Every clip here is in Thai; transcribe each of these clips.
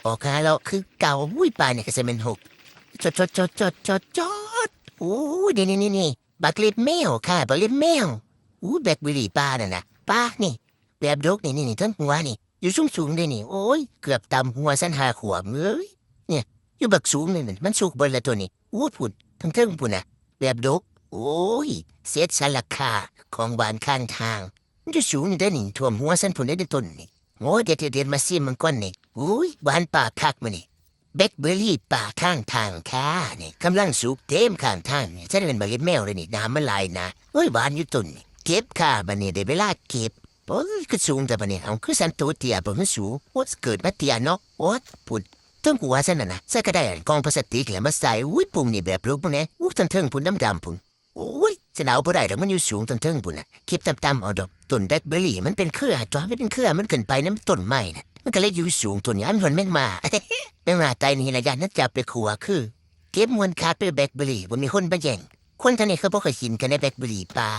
ออกหาเราคือเก่าวุ้ยป่าเนี่ยก็จะเป็นหกจอดโอ้ยนี่บักเล็บแมวค่ะบักเล็บแมวอู้แบกบุหรี่ป่าน่ะนะป่านี่แบบดกนี่ทั้งหัวนี่อยู่สูงเลยนี่โอ้ยเกือบต่ำหัวสันหาขวบเลยเนี่ยอยู่บักสูงเลยนี่มันสูงเบนละตัวนี่อู้พุ่นทั้งเทิงพุ่นน่ะแบบดกโอ้ยเสียสลักค่าของบ้านข้างทางมันจะสูงนี่ได้นี่ท่วมหัวสันพุ่นได้ต้นนี่โอ้ยเดี๋ยวมาซิมมันก่อนนี่อุ้ยบ้านป่าคักมานี่ แบล็คเบอร์รี่ป่าข้างทางค่ะนี่กำลังสุกเต็มข้างทางนี่ฉันเป็นบาเก็ตแมวเลยนี่น้ำมันไหลนะเฮ้ยหวานอยู่ต้นนี่เก็บค่ะบันนี้ได้เวลาเก็บโอ้ยคือสูงแต่บันนี้เอาคือสันตัวเตี้ยบ่มันสูงโอ้ยเกิดมาเตี้ยเนาะโอ้ยพุ่นต้องหัวฉันน่ะนะใส่ก็ได้กองพลาสติกแล้วมาใส่อุ้ยปุ่มนี่แบบรูปพวกนี้อุ้ยทันเทิงพุ่นดำๆพุ่นโอ้ยจะเอาบ่ได้ดอกมันอยู่สูงทันเทิงพุ่นน่ะเก็บต่ำๆเอาดอกต้นแบล็คเบอร์รี่มันเป็นเครือจ้าไม่เป็นเครือมันขึ้นไปน้ำต้นไม้น่ะมันก็เลยอยู่สูงต้นนี้อันหวนแม่งมา ไม่ว่าใจนี่ระยะนั้นจับไปขัวคือเก็บมวลคาดไปแบกบุหรี่บนมีคนมาแย่งคนท่านนี้เขาบอกเคยกินกันในแบกบุหรี่ปลา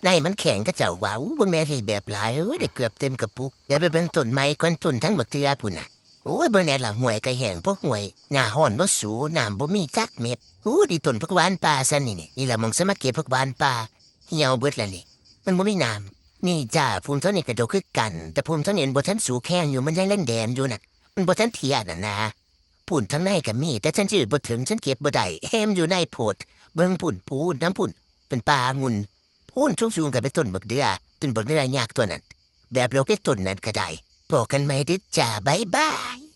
ในมันแข็งก็เจ้าว้าวบนแม่ที่แบบหลายได้เกือบเต็มกระปุกอย่าไปเป็นต้นไม้ก้อนต้นทั้งบักเทียพุ่นน่ะโอ้ยเบอร์แน่ละห่วยกระแหงพวกห่วยหน้าห้อนบ่สูน้ำบ่มีจักเม็ดโอ้ดีต้นพักหวานปลาซะนี่ละมองสมาเก็บพักหวานปลาเหี่ยวเบิดแล้วนี่มันบ่มีน้ำนี่จ้าภูมิเท่านี้กระโดดคือกันแต่ภูมิเท่านี้บ่ทันสูแข้งอยู่มันยังเล่นแดนอยู่น่ะมันบ่ทันเทียน่ะนะ ปุ่นทั้งในกับมีแต่ฉันจืดบ่ถึงฉันเก็บบ่ได้แฮมอยู่ในโพดเบิ่งปุ่นปูนน้ำปุ่นเป็นปลางุนพูนสูงๆกันไปต้นบักเดือต้นบักเดือยากตัวนั้นแบบเราไปต้นนั้นก็ได้พอกันไหมเดิจ้าบายบาย